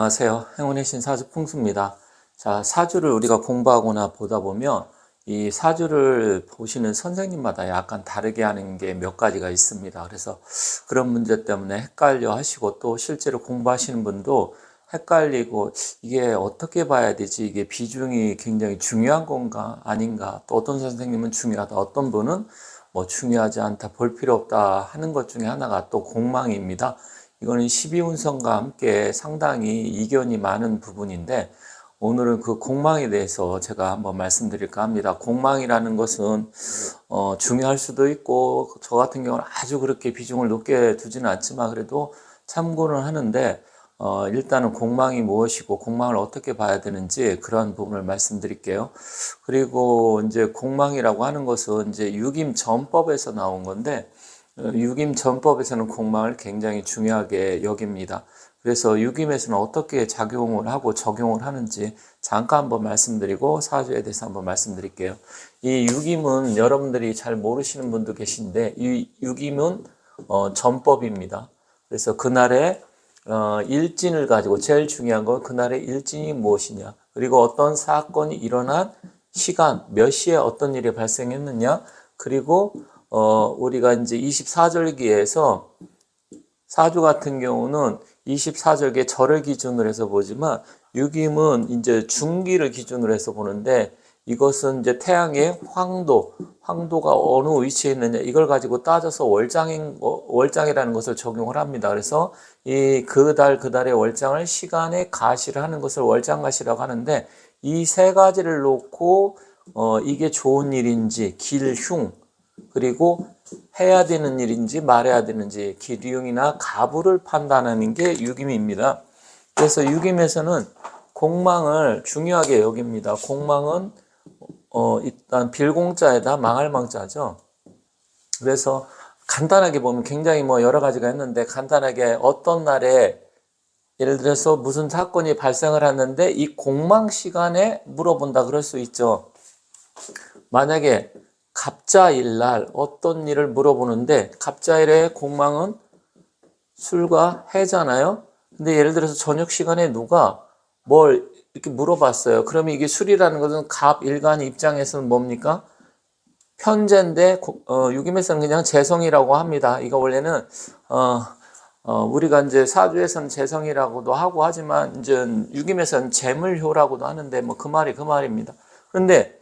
안녕하세요. 행운의 신 사주 풍수입니다. 자, 사주를 우리가 공부하거나 보다 보면 이 사주를 보시는 선생님마다 약간 다르게 하는 게 몇 가지가 있습니다. 그래서 그런 문제 때문에 헷갈려 하시고 또 실제로 공부하시는 분도 헷갈리고 이게 어떻게 봐야 되지? 이게 비중이 굉장히 중요한 건가 아닌가? 또 어떤 선생님은 중요하다. 어떤 분은 뭐 중요하지 않다. 볼 필요 없다 하는 것 중에 하나가 또 공망입니다. 이거는 12운성과 함께 상당히 이견이 많은 부분인데 오늘은 그 공망에 대해서 제가 한번 말씀드릴까 합니다. 공망이라는 것은 중요할 수도 있고 저 같은 경우는 아주 그렇게 비중을 높게 두지는 않지만 그래도 참고는 하는데 일단은 공망이 무엇이고 공망을 어떻게 봐야 되는지 그런 부분을 말씀드릴게요. 그리고 이제 공망이라고 하는 것은 이제 육임전법에서 나온 건데 육임전법에서는 공망을 굉장히 중요하게 여깁니다. 그래서 육임에서는 어떻게 작용을 하고 적용을 하는지 잠깐 한번 말씀드리고 사주에 대해서 한번 말씀드릴게요. 이 육임은 여러분들이 잘 모르시는 분도 계신데 이 육임은 전법입니다. 그래서 그날의 일진을 가지고 제일 중요한 건 그날의 일진이 무엇이냐, 그리고 어떤 사건이 일어난 시간, 몇 시에 어떤 일이 발생했느냐, 그리고 우리가 이제 24절기에서 사주 같은 경우는 24절기의 절을 기준으로 해서 보지만 육임은 이제 중기를 기준으로 해서 보는데 이것은 이제 태양의 황도가 어느 위치에 있느냐 이걸 가지고 따져서 월장이라는 것을 적용을 합니다. 그래서 이 그 달의 월장을 시간에 가시를 하는 것을 월장가시라고 하는데 이 세 가지를 놓고 이게 좋은 일인지 길흉, 그리고 해야 되는 일인지 말해야 되는지 기륭이나 가부를 판단하는 게 육임입니다. 그래서 육임에서는 공망을 중요하게 여깁니다. 공망은 일단 빌공자에다 망할 망자죠. 그래서 간단하게 보면 굉장히 여러 가지가 있는데 간단하게 어떤 날에 예를 들어서 무슨 사건이 발생을 하는데 이 공망 시간에 물어본다 그럴 수 있죠. 만약에 갑자일날 어떤 일을 물어보는데 갑자일의 공망은 술과 해잖아요. 근데 예를 들어서 저녁 시간에 누가 뭘 이렇게 물어봤어요. 그러면 이게 술이라는 것은 갑일간 입장에서는 뭡니까? 편재인데 육임에서는 그냥 재성이라고 합니다. 이거 원래는 우리가 이제 사주에서는 재성이라고도 하고 하지만 이제 육임에서는 재물효라고도 하는데 그 말이 그 말입니다. 그런데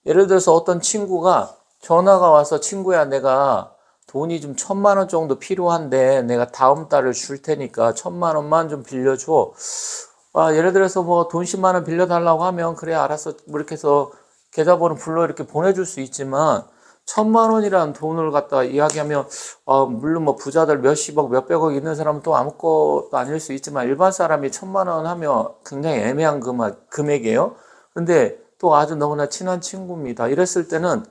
예를 들어서 어떤 친구가 전화가 와서 친구야 내가 돈이 좀 1,000만 원 정도 필요한데 내가 다음 달을 줄 테니까 1,000만 원만 좀 빌려줘. 예를 들어서 돈 10만 원 빌려달라고 하면 그래 알았어 이렇게 해서 계좌번호 불러 이렇게 보내줄 수 있지만 1,000만 원이라는 돈을 갖다 이야기하면 물론 부자들 몇십억 몇백억 있는 사람은 또 아무것도 아닐 수 있지만 일반 사람이 1,000만 원 하면 굉장히 애매한 금액이에요. 근데 또 아주 너무나 친한 친구입니다. 이랬을 때는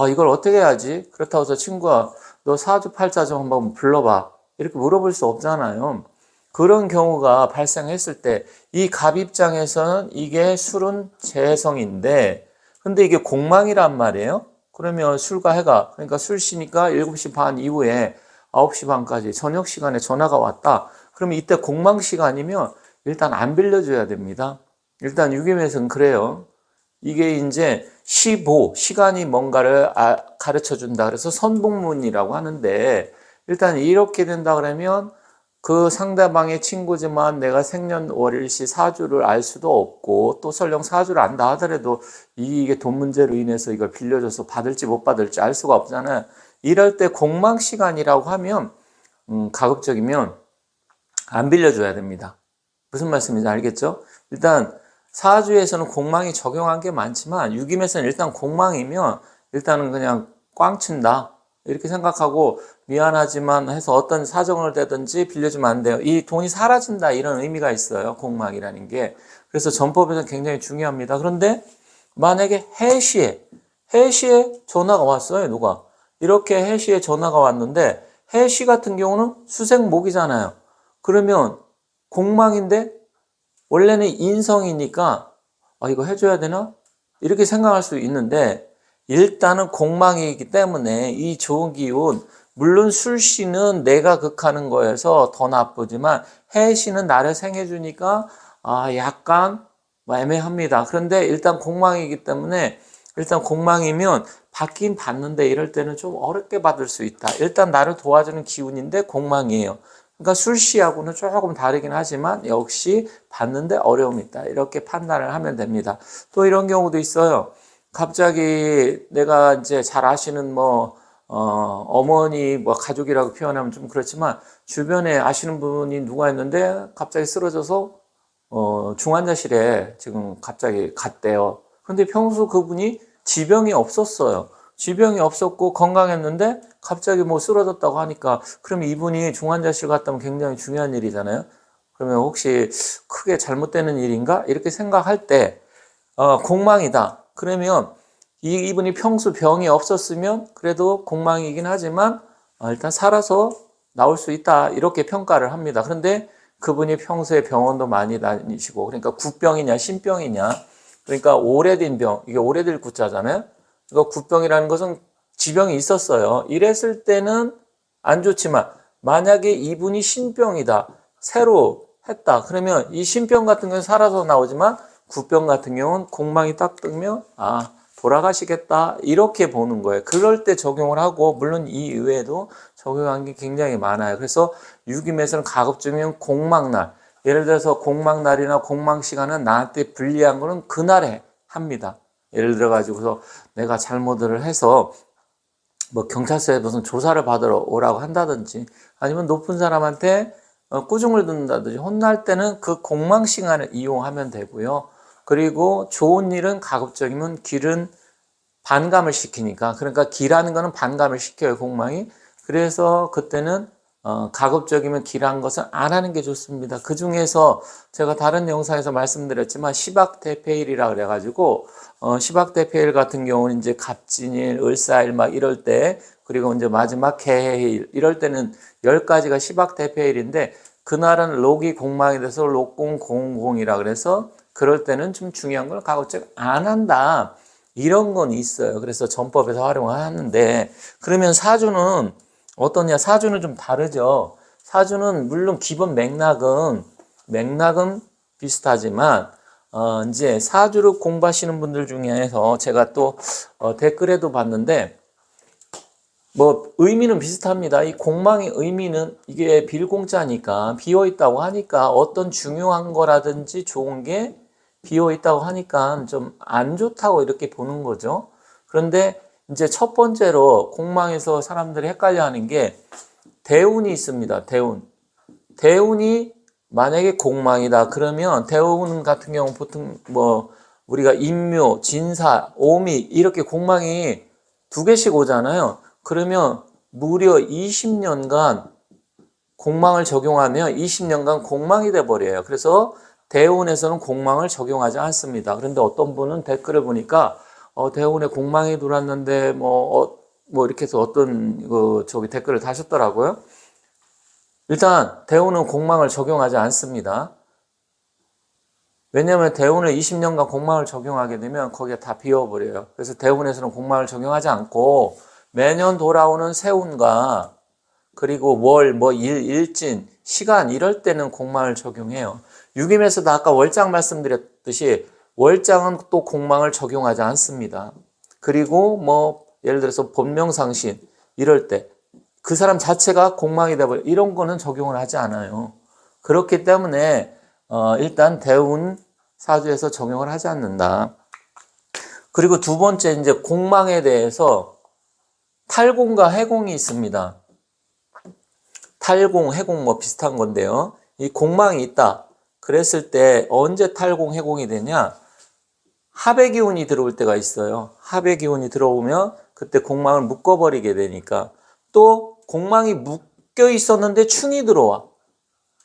이걸 어떻게 해야지? 그렇다고 해서 친구가 너 사주 팔자 좀 한번 불러봐 이렇게 물어볼 수 없잖아요. 그런 경우가 발생했을 때 이 갑 입장에서는 이게 술은 재성인데 근데 이게 공망이란 말이에요. 그러면 술과 해가, 그러니까 술시니까 7시 반 이후에 9시 반까지 저녁 시간에 전화가 왔다. 그러면 이때 공망 시간이면 일단 안 빌려줘야 됩니다. 일단 육임에서는 그래요. 이게 이제 시간이 뭔가를 가르쳐 준다. 그래서 선복문이라고 하는데 일단 이렇게 된다 그러면 그 상대방의 친구지만 내가 생년월일시 사주를 알 수도 없고 또 설령 사주를 안다 하더라도 이게 돈 문제로 인해서 이걸 빌려줘서 받을지 못 받을지 알 수가 없잖아요. 이럴 때 공망 시간이라고 하면 가급적이면 안 빌려줘야 됩니다. 무슨 말씀인지 알겠죠? 일단 사주에서는 공망이 적용한 게 많지만 육임에서는 일단 공망이면 일단은 그냥 꽝 친다 이렇게 생각하고 미안하지만 해서 어떤 사정을 대든지 빌려주면 안 돼요. 이 돈이 사라진다 이런 의미가 있어요. 공망이라는 게. 그래서 전법에서 굉장히 중요합니다. 그런데 만약에 해시에 전화가 왔어요. 누가 이렇게 해시에 전화가 왔는데 해시 같은 경우는 수생목이잖아요. 그러면 공망인데 원래는 인성이니까 이거 해줘야 되나? 이렇게 생각할 수 있는데 일단은 공망이기 때문에 이 좋은 기운 물론 술시는 내가 극하는 거여서 더 나쁘지만 해시는 나를 생해주니까 약간 애매합니다. 그런데 일단 공망이기 때문에 일단 공망이면 받긴 받는데 이럴 때는 좀 어렵게 받을 수 있다. 일단 나를 도와주는 기운인데 공망이에요. 그러니까 술시하고는 조금 다르긴 하지만 역시 받는데 어려움이 있다. 이렇게 판단을 하면 됩니다. 또 이런 경우도 있어요. 갑자기 내가 이제 잘 아시는 어머니, 가족이라고 표현하면 좀 그렇지만 주변에 아시는 분이 누가 있는데 갑자기 쓰러져서 중환자실에 지금 갑자기 갔대요. 근데 평소 그분이 지병이 없었어요. 지병이 없었고 건강했는데 갑자기 쓰러졌다고 하니까 그러면 이분이 중환자실 갔다면 굉장히 중요한 일이잖아요. 그러면 혹시 크게 잘못되는 일인가? 이렇게 생각할 때 공망이다. 그러면 이분이 평소 병이 없었으면 그래도 공망이긴 하지만 일단 살아서 나올 수 있다. 이렇게 평가를 합니다. 그런데 그분이 평소에 병원도 많이 다니시고 그러니까 국병이냐 신병이냐 그러니까 오래된 병, 이게 오래될 구자잖아요. 그러니까 국병이라는 것은 지병이 있었어요. 이랬을 때는 안 좋지만 만약에 이분이 신병이다. 새로 했다. 그러면 이 신병 같은 경우는 살아서 나오지만 국병 같은 경우는 공망이 딱 뜨면 돌아가시겠다 이렇게 보는 거예요. 그럴 때 적용을 하고 물론 이 이외에도 적용한 게 굉장히 많아요. 그래서 유김에서는 가급적이면 공망날, 예를 들어서 공망날이나 공망시간은 나한테 불리한 거는 그날에 합니다. 예를 들어 가지고서 내가 잘못을 해서 경찰서에 무슨 조사를 받으러 오라고 한다든지 아니면 높은 사람한테 꾸중을 듣는다든지 혼날 때는 그 공망 시간을 이용하면 되고요. 그리고 좋은 일은 가급적이면 길은 반감을 시키니까 그러니까 길하는 거는 반감을 시켜요 공망이. 그래서 그때는 가급적이면 길한 것은 안 하는 게 좋습니다. 그 중에서 제가 다른 영상에서 말씀드렸지만 시박대패일이라 그래가지고 시박대패일 같은 경우는 이제 갑진일, 을사일 막 이럴 때 그리고 이제 마지막 개해일 이럴 때는 10가지가 시박대패일인데 그날은 록이 공망이 돼서 록공공공이라 그래서 그럴 때는 좀 중요한 걸 가급적 안 한다. 이런 건 있어요. 그래서 전법에서 활용하는데 그러면 사주는 어떠냐? 사주는 좀 다르죠. 사주는 물론 기본 맥락은 비슷하지만 이제 사주를 공부하시는 분들 중에서 제가 또 댓글에도 봤는데 의미는 비슷합니다. 이 공망의 의미는 이게 빌공자니까 비어 있다고 하니까 어떤 중요한 거라든지 좋은 게 비어 있다고 하니까 좀 안 좋다고 이렇게 보는 거죠. 그런데 이제 첫 번째로 공망에서 사람들이 헷갈려 하는 게 대운이 있습니다. 대운이 만약에 공망이다. 그러면 대운 같은 경우 보통 우리가 인묘, 진사, 오미 이렇게 공망이 2개씩 오잖아요. 그러면 무려 20년간 공망을 적용하면 20년간 공망이 돼 버려요. 그래서 대운에서는 공망을 적용하지 않습니다. 그런데 어떤 분은 댓글을 보니까 대운에 공망이 들어왔는데 이렇게 해서 어떤 댓글을 다셨더라고요. 일단 대운은 공망을 적용하지 않습니다. 왜냐하면 대운을 20년간 공망을 적용하게 되면 거기에 다 비워버려요. 그래서 대운에서는 공망을 적용하지 않고 매년 돌아오는 세운과 그리고 월, 일진, 시간 이럴 때는 공망을 적용해요. 유김에서도 아까 월장 말씀드렸듯이 월장은 또 공망을 적용하지 않습니다. 그리고 예를 들어서 본명상신 이럴 때 그 사람 자체가 공망이 되버려 이런 거는 적용을 하지 않아요. 그렇기 때문에 일단 대운 사주에서 적용을 하지 않는다. 그리고 두 번째 이제 공망에 대해서 탈공과 해공이 있습니다. 탈공, 해공 비슷한 건데요. 이 공망이 있다. 그랬을 때 언제 탈공, 해공이 되냐? 합의 기운이 들어올 때가 있어요. 합의 기운이 들어오면 그때 공망을 묶어버리게 되니까 또 공망이 묶여 있었는데 충이 들어와.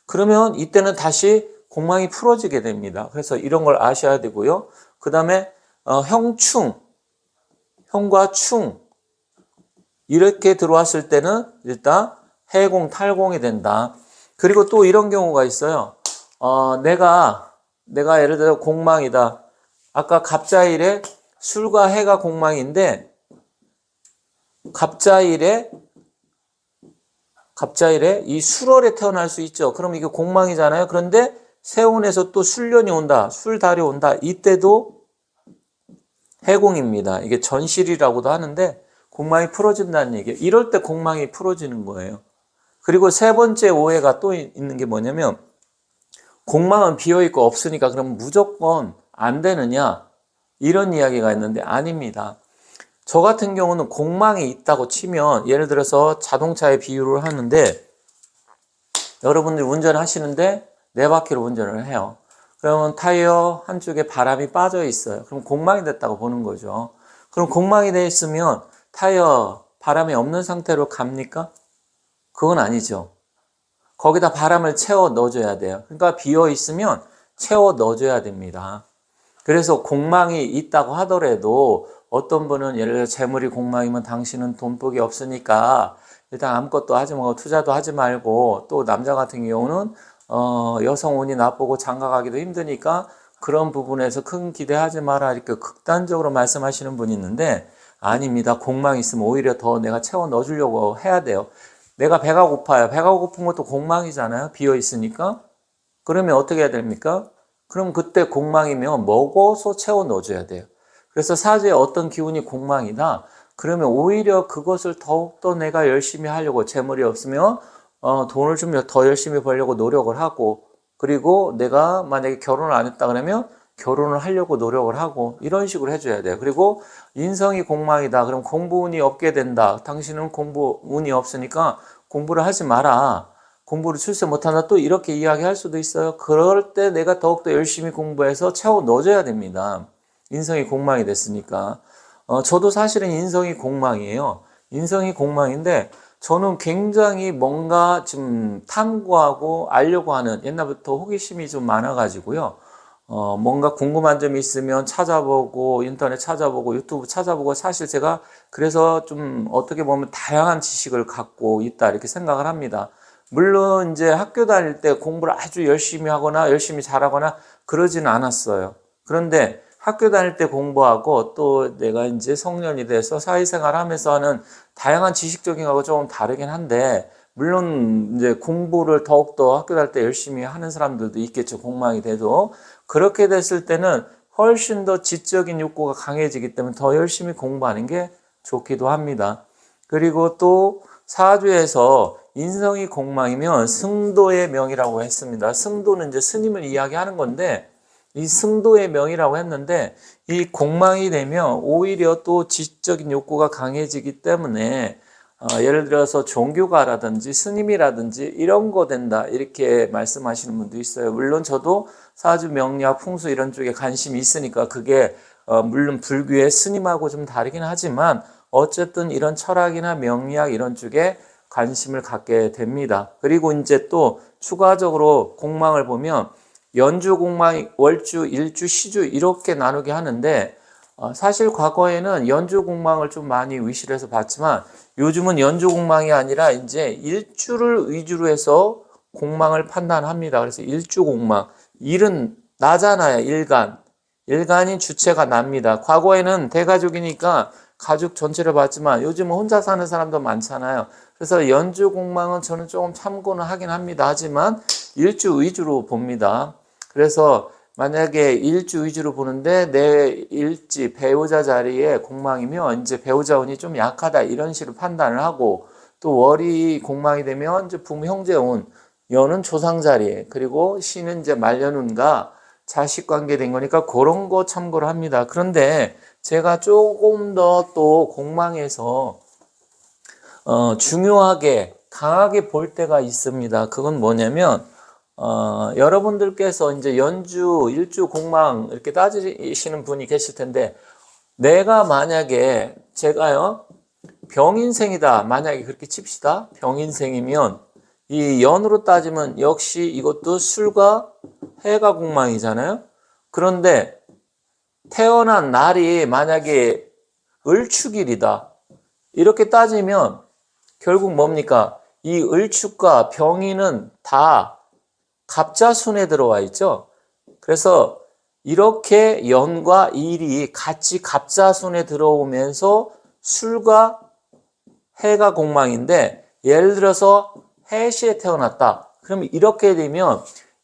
그러면 이때는 다시 공망이 풀어지게 됩니다. 그래서 이런 걸 아셔야 되고요. 그 다음에 형과 충 이렇게 들어왔을 때는 일단 해공, 탈공이 된다. 그리고 또 이런 경우가 있어요. 내가 예를 들어 공망이다. 아까 갑자일에 술과 해가 공망인데 갑자일에 갑자일에 이 술월에 태어날 수 있죠. 그럼 이게 공망이잖아요. 그런데 세운에서 또 술년이 온다. 술달이 온다. 이때도 해공입니다. 이게 전실이라고도 하는데 공망이 풀어진다는 얘기예요. 이럴 때 공망이 풀어지는 거예요. 그리고 세 번째 오해가 또 있는 게 뭐냐면 공망은 비어있고 없으니까 그럼 무조건 안 되느냐 이런 이야기가 있는데 아닙니다. 저 같은 경우는 공망이 있다고 치면 예를 들어서 자동차의 비유를 하는데 여러분들이 운전하시는데 네 바퀴로 운전을 해요. 그러면 타이어 한쪽에 바람이 빠져 있어요. 그럼 공망이 됐다고 보는 거죠. 그럼 공망이 돼 있으면 타이어 바람이 없는 상태로 갑니까? 그건 아니죠. 거기다 바람을 채워 넣어줘야 돼요. 그러니까 비어 있으면 채워 넣어줘야 됩니다. 그래서 공망이 있다고 하더라도 어떤 분은 예를 들어 재물이 공망이면 당신은 돈복이 없으니까 일단 아무것도 하지 말고 투자도 하지 말고 또 남자 같은 경우는 여성 운이 나쁘고 장가가기도 힘드니까 그런 부분에서 큰 기대하지 마라 이렇게 극단적으로 말씀하시는 분이 있는데 아닙니다. 공망이 있으면 오히려 더 내가 채워 넣어주려고 해야 돼요. 내가 배가 고파요. 배가 고픈 것도 공망이잖아요. 비어 있으니까. 그러면 어떻게 해야 됩니까? 그럼 그때 공망이면 먹어서 채워 넣어줘야 돼요. 그래서 사주에 어떤 기운이 공망이다. 그러면 오히려 그것을 더욱더 내가 열심히 하려고 재물이 없으면 돈을 좀 더 열심히 벌려고 노력을 하고 그리고 내가 만약에 결혼을 안 했다 그러면 결혼을 하려고 노력을 하고 이런 식으로 해줘야 돼요. 그리고 인성이 공망이다. 그럼 공부운이 없게 된다. 당신은 공부운이 없으니까 공부를 하지 마라. 공부를 출세 못한다. 또 이렇게 이야기할 수도 있어요. 그럴 때 내가 더욱더 열심히 공부해서 채워 넣어줘야 됩니다. 인성이 공망이 됐으니까. 저도 사실은 인성이 공망이에요. 인성이 공망인데 저는 굉장히 뭔가 좀 탐구하고 알려고 하는 옛날부터 호기심이 좀 많아가지고요. 뭔가 궁금한 점이 있으면 찾아보고 인터넷 찾아보고 유튜브 찾아보고 사실 제가 그래서 좀 어떻게 보면 다양한 지식을 갖고 있다 이렇게 생각을 합니다. 물론 이제 학교 다닐 때 공부를 아주 열심히 하거나 열심히 잘하거나 그러지는 않았어요. 그런데 학교 다닐 때 공부하고 또 내가 이제 성년이 돼서 사회생활 하면서 하는 다양한 지식적인 거하고 조금 다르긴 한데 물론 이제 공부를 더욱더 학교 다닐 때 열심히 하는 사람들도 있겠죠. 공망이 돼도. 그렇게 됐을 때는 훨씬 더 지적인 욕구가 강해지기 때문에 더 열심히 공부하는 게 좋기도 합니다. 그리고 또 사주에서 인성이 공망이면 승도의 명이라고 했습니다. 승도는 이제 스님을 이야기하는 건데 이 승도의 명이라고 했는데 이 공망이 되면 오히려 또 지적인 욕구가 강해지기 때문에 예를 들어서 종교가라든지 스님이라든지 이런 거 된다 이렇게 말씀하시는 분도 있어요. 물론 저도 사주 명리학 풍수 이런 쪽에 관심이 있으니까 그게 물론 불교의 스님하고 좀 다르긴 하지만 어쨌든 이런 철학이나 명리학 이런 쪽에 관심을 갖게 됩니다. 그리고 이제 또 추가적으로 공망을 보면 연주 공망, 월주, 일주, 시주 이렇게 나누게 하는데 사실 과거에는 연주 공망을 좀 많이 의식을 해서 봤지만 요즘은 연주 공망이 아니라 이제 일주를 위주로 해서 공망을 판단합니다. 그래서 일주 공망, 일은 나잖아요. 일간. 일간이 주체가 납니다. 과거에는 대가족이니까 가족 전체를 봤지만 요즘은 혼자 사는 사람도 많잖아요. 그래서 연주 공망은 저는 조금 참고는 하긴 합니다. 하지만 일주 위주로 봅니다. 그래서 만약에 일주 위주로 보는데 내 일지 배우자 자리에 공망이면 이제 배우자 운이 좀 약하다 이런 식으로 판단을 하고 또 월이 공망이 되면 이제 부모 형제 운, 연은 조상 자리에 그리고 시는 이제 말년운과 자식 관계 된 거니까 그런 거 참고를 합니다. 그런데 제가 조금 더 또 공망에서 중요하게 강하게 볼 때가 있습니다. 그건 뭐냐면 여러분들께서 이제 연주, 일주, 공망 이렇게 따지시는 분이 계실 텐데 내가 만약에 제가요 병인생이다 만약에 그렇게 칩시다. 병인생이면 이 연으로 따지면 역시 이것도 술과 해가 공망이잖아요. 그런데 태어난 날이 만약에 을축일이다 이렇게 따지면 결국 뭡니까? 이 을축과 병인은 다 갑자순에 들어와 있죠. 그래서 이렇게 연과 일이 같이 갑자순에 들어오면서 술과 해가 공망인데 예를 들어서 해시에 태어났다. 그럼 이렇게 되면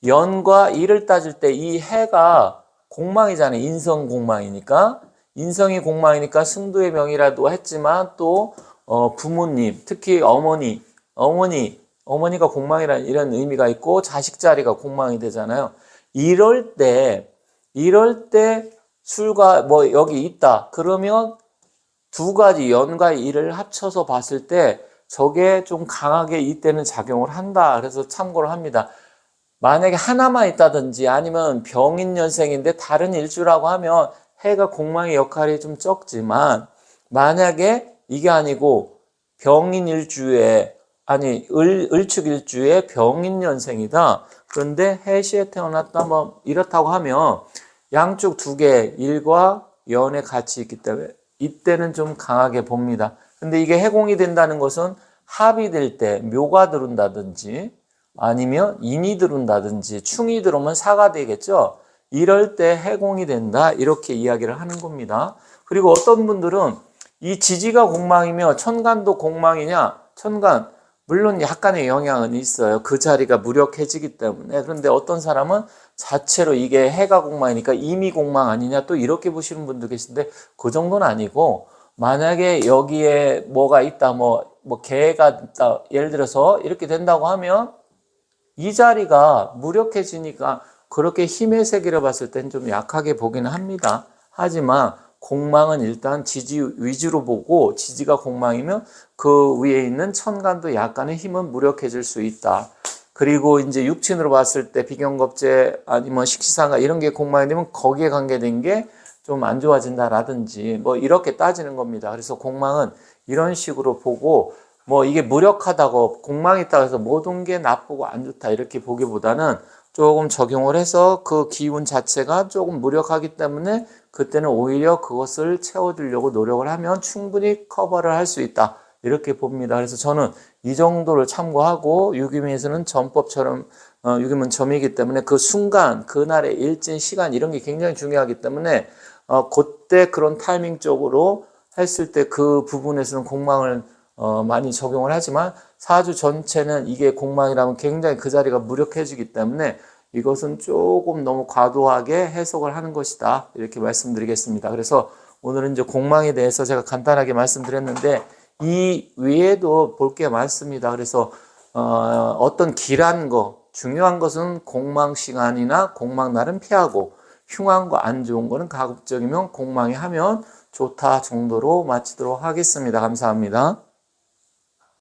연과 일을 따질 때 이 해가 공망이잖아요. 인성 공망이니까. 인성이 공망이니까 승두의 명이라도 했지만 또 부모님, 특히 어머니가 공망이라는 이런 의미가 있고 자식 자리가 공망이 되잖아요. 이럴 때 술과 뭐 여기 있다. 그러면 두 가지 연과 일을 합쳐서 봤을 때 저게 좀 강하게 이때는 작용을 한다. 그래서 참고를 합니다. 만약에 하나만 있다든지 아니면 병인년생인데 다른 일주라고 하면 해가 공망의 역할이 좀 적지만 만약에 이게 아니고 병인일주에 을축일주에 병인년생이다. 그런데 해시에 태어났다 뭐 이렇다고 하면 양쪽 두 개 일과 연에 같이 있기 때문에 이때는 좀 강하게 봅니다. 근데 이게 해공이 된다는 것은 합이 될 때 묘가 들어온다든지 아니면 인이 들어온다든지 충이 들어오면 사가 되겠죠. 이럴 때 해공이 된다 이렇게 이야기를 하는 겁니다. 그리고 어떤 분들은 이 지지가 공망이며 천간도 공망이냐, 천간 물론 약간의 영향은 있어요. 그 자리가 무력해지기 때문에. 그런데 어떤 사람은 자체로 이게 해가 공망이니까 이미 공망 아니냐 또 이렇게 보시는 분도 계신데 그 정도는 아니고 만약에 여기에 뭐가 있다 뭐 개가 있다 예를 들어서 이렇게 된다고 하면 이 자리가 무력해지니까 그렇게 힘의 세계를 봤을 땐 좀 약하게 보기는 합니다. 하지만 공망은 일단 지지 위주로 보고 지지가 공망이면 그 위에 있는 천간도 약간의 힘은 무력해질 수 있다. 그리고 이제 육친으로 봤을 때 비경겁제 아니면 식시상가 이런 게 공망이 되면 거기에 관계된 게 좀 안 좋아진다라든지 뭐 이렇게 따지는 겁니다. 그래서 공망은 이런 식으로 보고 뭐 이게 무력하다고 공망이 있다고 해서 모든 게 나쁘고 안 좋다 이렇게 보기보다는 조금 적용을 해서 그 기운 자체가 조금 무력하기 때문에 그때는 오히려 그것을 채워주려고 노력을 하면 충분히 커버를 할 수 있다 이렇게 봅니다. 그래서 저는 이 정도를 참고하고 유기문에서는 전법처럼 유기문 점이기 때문에 그 순간 그날의 일진 시간 이런 게 굉장히 중요하기 때문에 그때 그런 타이밍 쪽으로 했을 때 그 부분에서는 공망을 많이 적용을 하지만 사주 전체는 이게 공망이라면 굉장히 그 자리가 무력해지기 때문에 이것은 조금 너무 과도하게 해석을 하는 것이다 이렇게 말씀드리겠습니다. 그래서 오늘은 이제 공망에 대해서 제가 간단하게 말씀드렸는데 이 외에도 볼 게 많습니다. 그래서 어떤 길한 거 중요한 것은 공망 시간이나 공망 날은 피하고 흉한 거 안 좋은 거는 가급적이면 공망이 하면 좋다 정도로 마치도록 하겠습니다. 감사합니다.